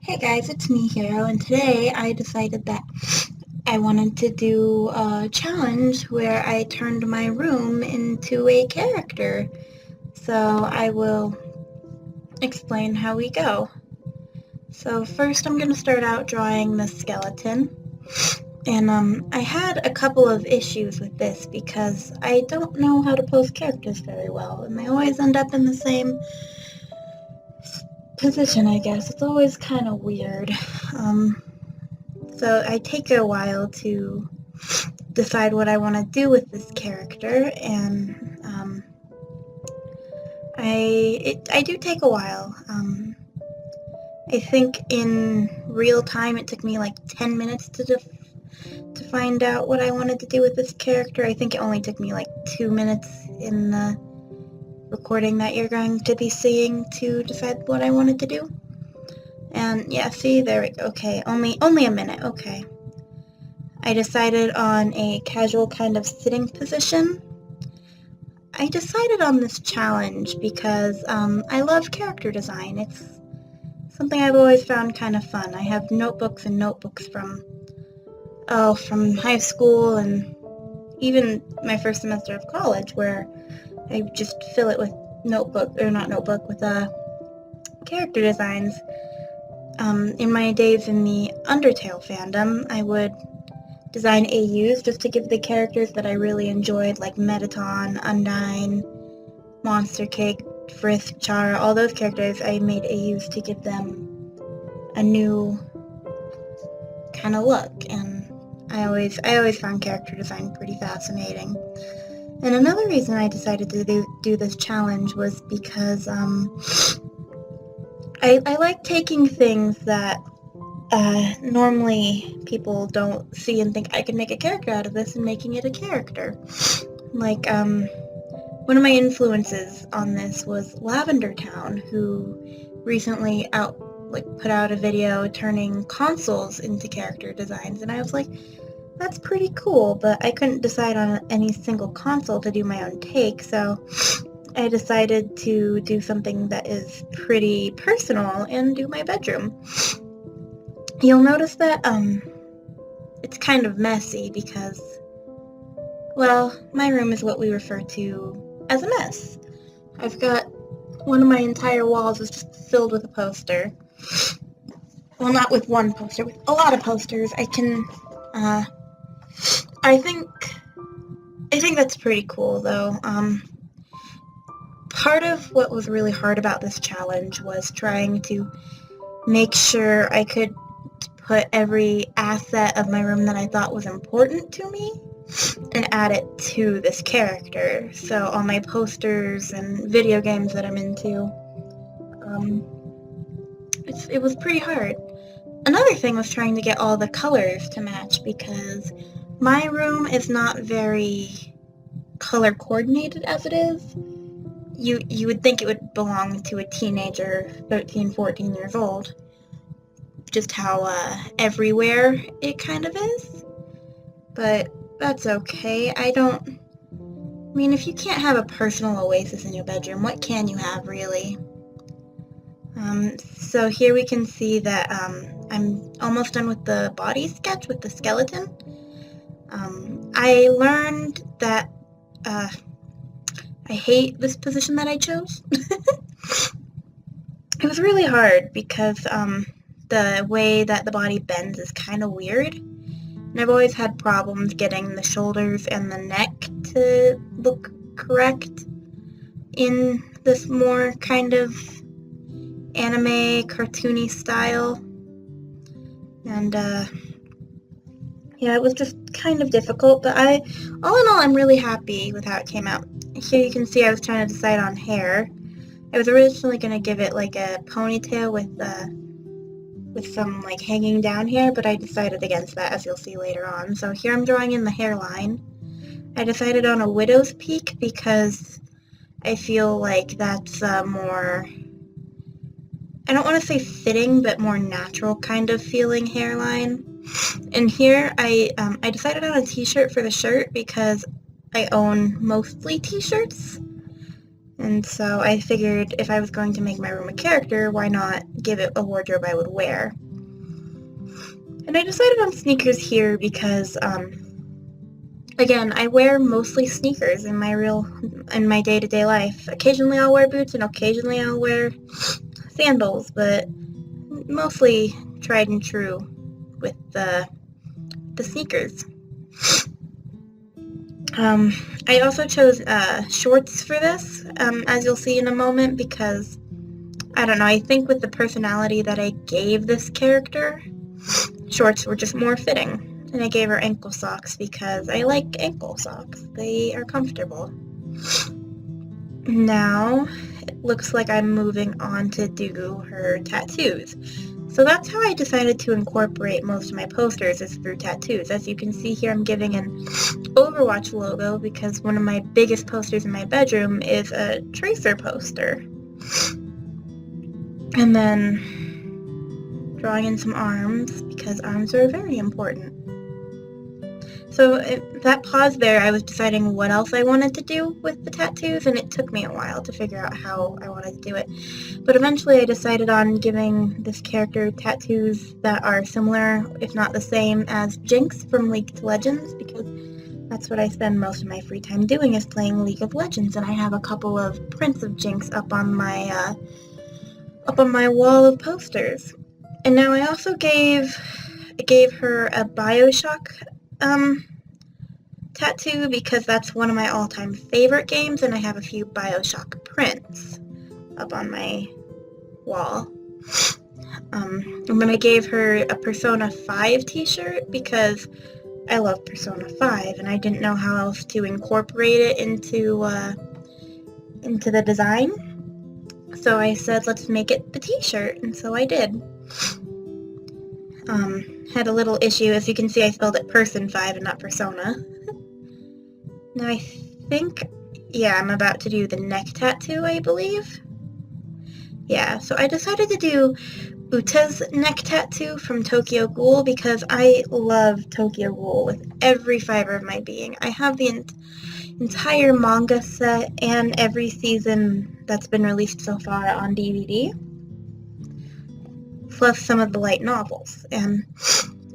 Hey guys, it's me, Hero, and today I decided that I wanted to do a challenge where I turned my room into a character. So I will explain how we go. So first I'm going to start out drawing the skeleton. And I had a couple of issues with this because I don't know how to pose characters very well, and they always end up in the same position, I guess. It's always kind of weird. So I take a while to decide what I want to do with this character, and I do take a while. I think in real time it took me like 10 minutes to find out what I wanted to do with this character. I think it only took me like 2 minutes in the recording that you're going to be seeing to decide what I wanted to do. And yeah, see, there we go. Okay, only a minute. Okay. I decided on a casual kind of sitting position. I decided on this challenge because I love character design. It's something I've always found kind of fun. I have notebooks and notebooks from high school and even my first semester of college, where I just fill it with character designs. In my days in the Undertale fandom, I would design AUs just to give the characters that I really enjoyed, like Metaton, Undyne, Monster Cake, Frisk, Chara, all those characters. I made AUs to give them a new kind of look, and I always found character design pretty fascinating. And another reason I decided to do this challenge was because I like taking things that normally people don't see and think I can make a character out of this and making it a character. Like, one of my influences on this was Lavender Town, who recently put out a video turning consoles into character designs, and I was like, that's pretty cool, but I couldn't decide on any single console to do my own take, so I decided to do something that is pretty personal and do my bedroom. You'll notice that it's kind of messy because, well, my room is what we refer to as a mess. I've got one of my entire walls is just filled with a poster. Well, not with one poster, with a lot of posters. I think that's pretty cool, though. Part of what was really hard about this challenge was trying to make sure I could put every asset of my room that I thought was important to me and add it to this character. So all my posters and video games that I'm into, it was pretty hard. Another thing was trying to get all the colors to match, because my room is not very color coordinated as it is. You would think it would belong to a teenager, 13, 14 years old. Just how everywhere it kind of is. But that's okay. If you can't have a personal oasis in your bedroom, what can you have, really? So here we can see that I'm almost done with the body sketch with the skeleton. I learned that I hate this position that I chose. It was really hard because the way that the body bends is kind of weird. And I've always had problems getting the shoulders and the neck to look correct in this more kind of anime, cartoony style. And yeah, it was just kind of difficult, but all in all, I'm really happy with how it came out. Here you can see I was trying to decide on hair. I was originally going to give it like a ponytail with some like hanging down hair, but I decided against that, as you'll see later on. So here I'm drawing in the hairline. I decided on a widow's peak because I feel like that's more, I don't want to say fitting, but more natural kind of feeling hairline. And here I decided on a t-shirt for the shirt because I own mostly t-shirts. And so I figured if I was going to make my room a character, why not give it a wardrobe I would wear? And I decided on sneakers here because, again, I wear mostly sneakers in my day-to-day life. Occasionally I'll wear boots and occasionally I'll wear sandals, but mostly tried and true with the sneakers. I also chose shorts for this, as you'll see in a moment, because, I don't know, I think with the personality that I gave this character, shorts were just more fitting. And I gave her ankle socks because I like ankle socks. They are comfortable. Now, it looks like I'm moving on to do her tattoos. So that's how I decided to incorporate most of my posters, is through tattoos. As you can see here, I'm giving an Overwatch logo because one of my biggest posters in my bedroom is a Tracer poster. And then drawing in some arms because arms are very important. So that pause there, I was deciding what else I wanted to do with the tattoos, and it took me a while to figure out how I wanted to do it. But eventually I decided on giving this character tattoos that are similar, if not the same, as Jinx from League of Legends, because that's what I spend most of my free time doing, is playing League of Legends, and I have a couple of prints of Jinx up on my wall of posters. And now I also gave her a BioShock tattoo because that's one of my all-time favorite games, and I have a few BioShock prints up on my wall. And then I gave her a Persona 5 t-shirt because I love Persona 5, and I didn't know how else to incorporate it into the design. So I said, let's make it the t-shirt, and so I did. Had a little issue. As you can see, I spelled it Person 5 and not Persona. Now I think, I'm about to do the neck tattoo, I believe. Yeah, so I decided to do Uta's neck tattoo from Tokyo Ghoul because I love Tokyo Ghoul with every fiber of my being. I have the entire manga set and every season that's been released so far on DVD, plus some of the light novels. And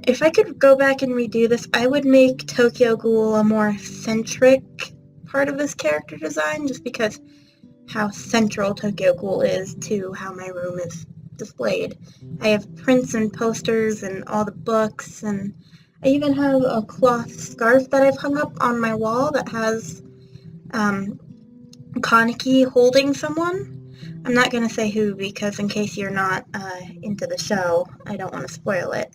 if I could go back and redo this, I would make Tokyo Ghoul a more centric part of this character design, just because how central Tokyo Ghoul is to how my room is displayed. I have prints and posters and all the books, and I even have a cloth scarf that I've hung up on my wall that has Kaneki holding someone. I'm not going to say who because in case you're not into the show, I don't want to spoil it.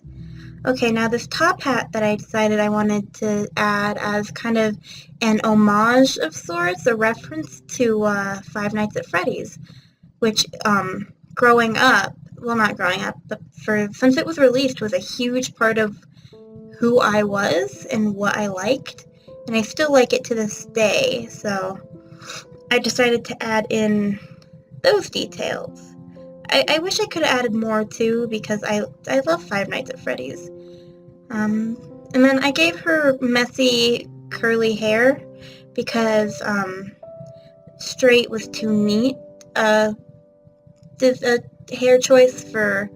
Okay, now this top hat that I decided I wanted to add as kind of an homage of sorts, a reference to Five Nights at Freddy's, which growing up, well, not growing up, but since it was released, was a huge part of who I was and what I liked, and I still like it to this day, so I decided to add in those details. I wish I could have added more too, because I love Five Nights at Freddy's. And then I gave her messy curly hair because straight was too neat. A hair choice for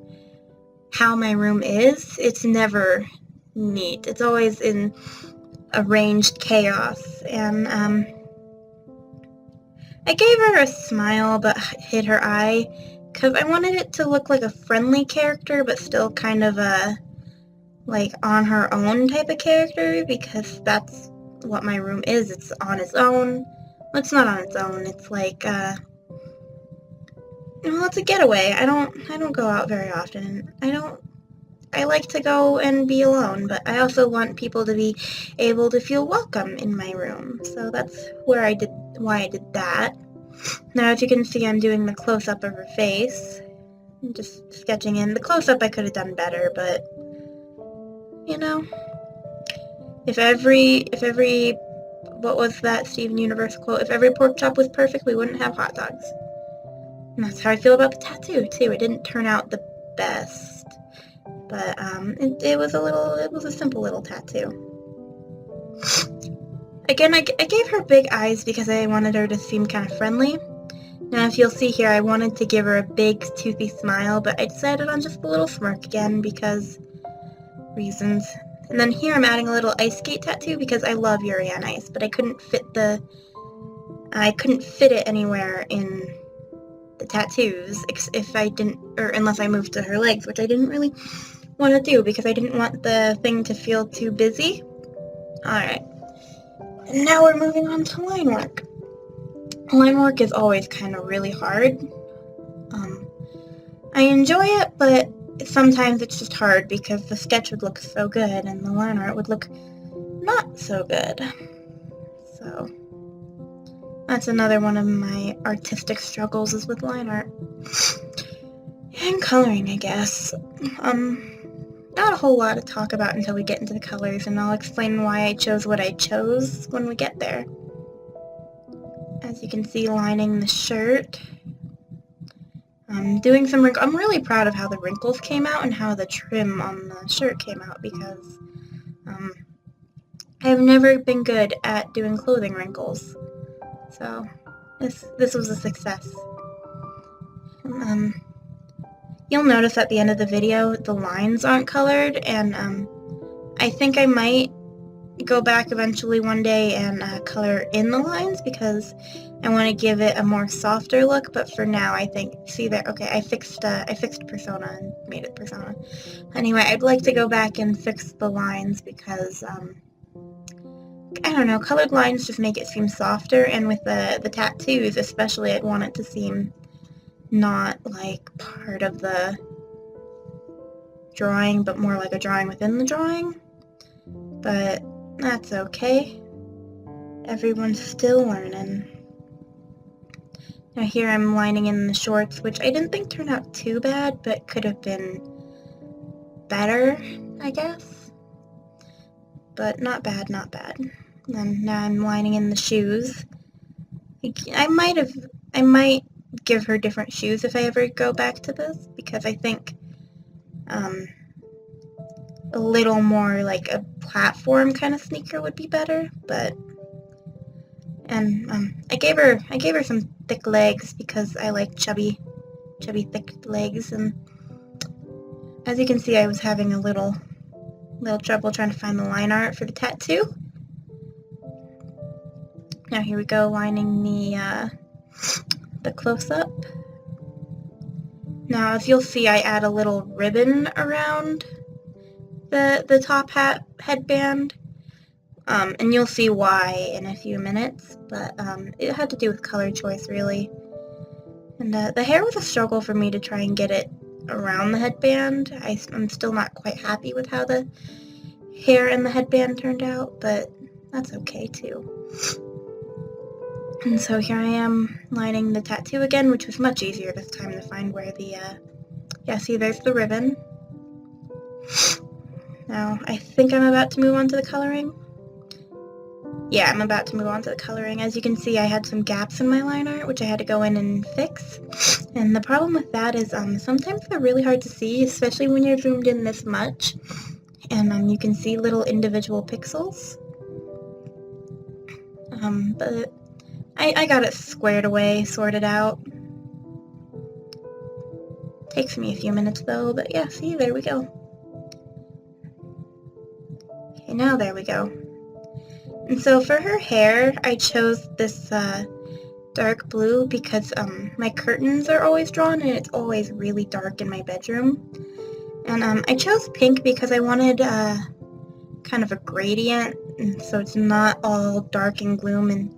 how my room is. It's never neat. It's always in arranged chaos. And I gave her a smile but hid her eye because I wanted it to look like a friendly character but still kind of a on her own type of character, because that's what my room is. It's on its own. Well, it's not on its own. It's it's a getaway. I don't go out very often. I like to go and be alone, but I also want people to be able to feel welcome in my room. So that's why I did that. Now, as you can see, I'm doing the close-up of her face. I'm just sketching in. The close-up I could have done better, but, if every, what was that Steven Universe quote? If every pork chop was perfect, we wouldn't have hot dogs. And that's how I feel about the tattoo, too. It didn't turn out the best, but it was a simple little tattoo. Again, I gave her big eyes because I wanted her to seem kind of friendly. Now, if you'll see here, I wanted to give her a big, toothy smile, but I decided on just a little smirk again because reasons. And then here I'm adding a little ice skate tattoo because I love Yuri on Ice, but I couldn't fit it anywhere in the tattoos if I didn't, or unless I moved to her legs, which I didn't really want to do because I didn't want the thing to feel too busy. Alright, and now we're moving on to line work. Line work is always kind of really hard. I enjoy it, but sometimes it's just hard because the sketch would look so good and the line art would look not so good. So that's another one of my artistic struggles is with line art. And coloring, I guess. Not a whole lot to talk about until we get into the colors, and I'll explain why I chose what I chose when we get there. As you can see, lining the shirt. Doing some wrinkles. I'm really proud of how the wrinkles came out and how the trim on the shirt came out because I've never been good at doing clothing wrinkles. So this was a success. You'll notice at the end of the video the lines aren't colored, and I think I might go back eventually one day and color in the lines because I want to give it a more softer look, but for now I think, see there, okay, I fixed Persona and made it Persona. Anyway, I'd like to go back and fix the lines because, I don't know, colored lines just make it seem softer, and with the tattoos especially, I'd want it to seem not like part of the drawing, but more like a drawing within the drawing. But that's okay. Everyone's still learning. Now here I'm lining in the shorts, which I didn't think turned out too bad, but could have been better, I guess. But not bad, not bad. And now I'm lining in the shoes. I might give her different shoes if I ever go back to this, because I think a little more like a platform kind of sneaker would be better, but I gave her some thick legs because I like chubby thick legs, and as you can see I was having a little trouble trying to find the line art for the tattoo. Now here we go, lining the close-up. Now as you'll see I add a little ribbon around the top hat headband, and you'll see why in a few minutes, but it had to do with color choice really. And the hair was a struggle for me to try and get it around the headband. I'm still not quite happy with how the hair and the headband turned out, but that's okay too. And so here I am lining the tattoo again, which was much easier this time to find where the, yeah, see there's the ribbon. Now, I think I'm about to move on to the coloring. Yeah, I'm about to move on to the coloring. As you can see, I had some gaps in my line art, which I had to go in and fix. And the problem with that is sometimes they're really hard to see, especially when you're zoomed in this much. And you can see little individual pixels. But I got it squared away, sorted out. Takes me a few minutes though, but yeah, see, there we go. Okay, now there we go. And so for her hair, I chose this dark blue because my curtains are always drawn and it's always really dark in my bedroom. And I chose pink because I wanted kind of a gradient, and so it's not all dark and gloom and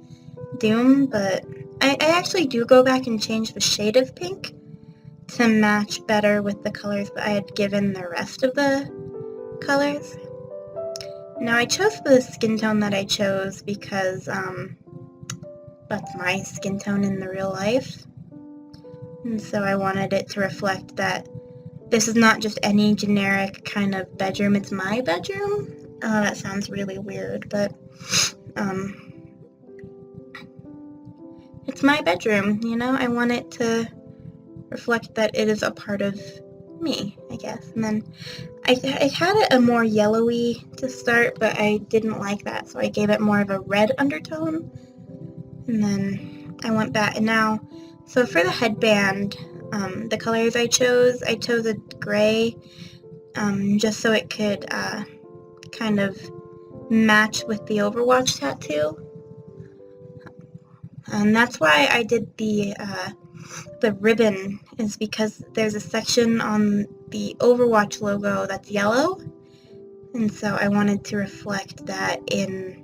doom, but I actually do go back and change the shade of pink to match better with the colors that I had given the rest of the colors. Now I chose the skin tone that I chose because that's my skin tone in the real life, and so I wanted it to reflect that this is not just any generic kind of bedroom, it's my bedroom. That sounds really weird, but it's my bedroom, you know? I want it to reflect that it is a part of me, I guess. And then I had it a more yellowy to start, but I didn't like that, so I gave it more of a red undertone. And then I went back, and now So for the headband, the colors I chose a gray, just so it could kind of match with the Overwatch tattoo. And that's why I did the ribbon, is because there's a section on the Overwatch logo that's yellow, and so I wanted to reflect that in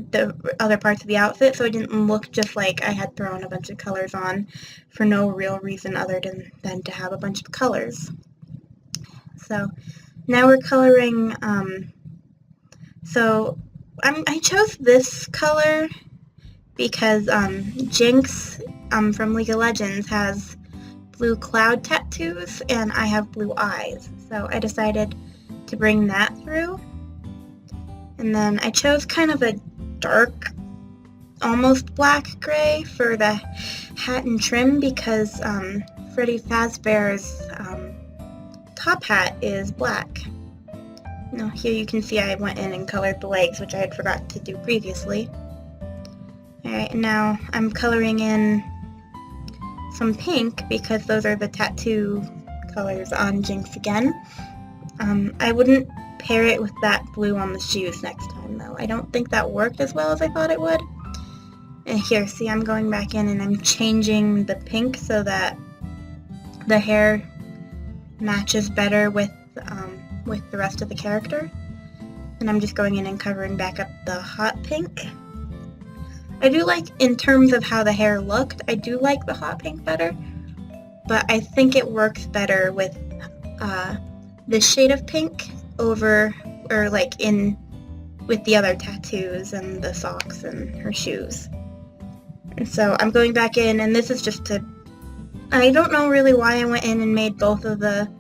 the other parts of the outfit, so it didn't look just like I had thrown a bunch of colors on for no real reason other than to have a bunch of colors. So now we're coloring, so I chose this color because Jinx from League of Legends has blue cloud tattoos and I have blue eyes, so I decided to bring that through. And then I chose kind of a dark, almost black gray for the hat and trim because Freddy Fazbear's top hat is black. Now here you can see I went in and colored the legs, which I had forgot to do previously. Alright, and now I'm coloring in some pink because those are the tattoo colors on Jinx again. I wouldn't pair it with that blue on the shoes next time though. I don't think that worked as well as I thought it would. And here, see, I'm going back in and I'm changing the pink so that the hair matches better with the rest of the character. And I'm just going in and covering back up the hot pink. I do like, in terms of how the hair looked, I do like the hot pink better, but I think it works better with this shade of pink over, or like with the other tattoos and the socks and her shoes. And so I'm going back in, and this is just to, I don't know really why I went in and made both of the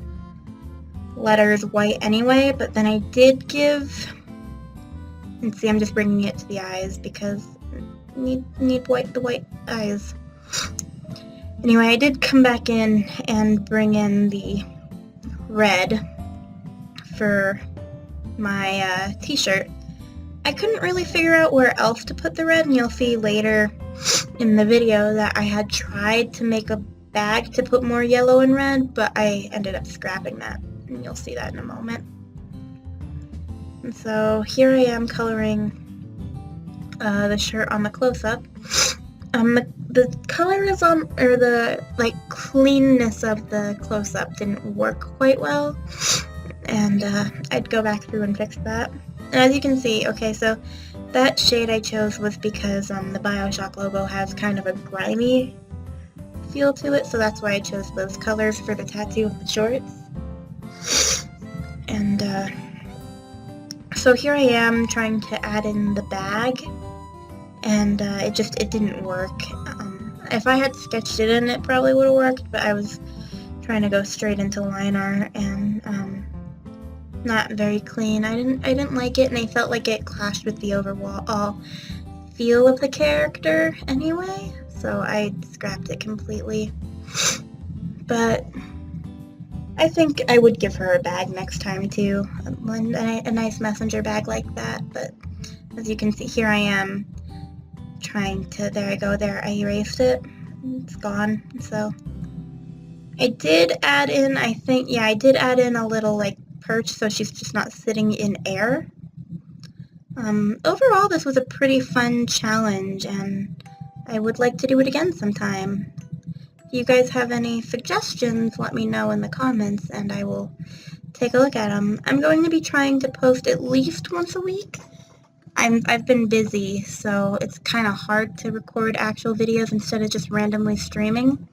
letters white anyway, but then I did give, and see, I'm just bringing it to the eyes because need the white eyes. Anyway, I did come back in and bring in the red for my t-shirt. I couldn't really figure out where else to put the red, and you'll see later in the video that I had tried to make a bag to put more yellow and red, but I ended up scrapping that, and you'll see that in a moment. And so here I am coloring the shirt on the close-up. The colors on, or the cleanness of the close-up didn't work quite well, and I'd go back through and fix that. And as you can see, okay, so that shade I chose was because the BioShock logo has kind of a grimy feel to it, so that's why I chose those colors for the tattoo of the shorts. And so here I am trying to add in the bag, and it didn't work. If I had sketched it in, it probably would have worked, but I was trying to go straight into line art, and not very clean. I didn't like it, and I felt like it clashed with the overall feel of the character anyway, so I scrapped it completely. But I think I would give her a bag next time too, a nice messenger bag like that. But as you can see, here I am trying to, there I go, there, I erased it, it's gone. So I did add in, I think, yeah, I did add in a little perch so she's just not sitting in air. Overall, this was a pretty fun challenge, and I would like to do it again sometime. If you guys have any suggestions, let me know in the comments, and I will take a look at them. I'm going to be trying to post at least once a week. I've been busy, so it's kind of hard to record actual videos instead of just randomly streaming.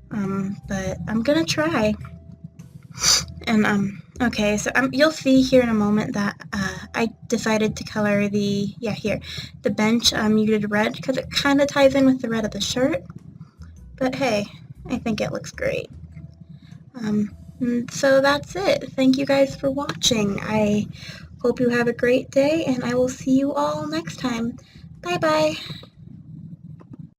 But I'm gonna try. And okay, so you'll see here in a moment that I decided to color the bench muted red because it kind of ties in with the red of the shirt. But hey, I think it looks great. So that's it. Thank you guys for watching. I hope you have a great day, and I will see you all next time. Bye bye.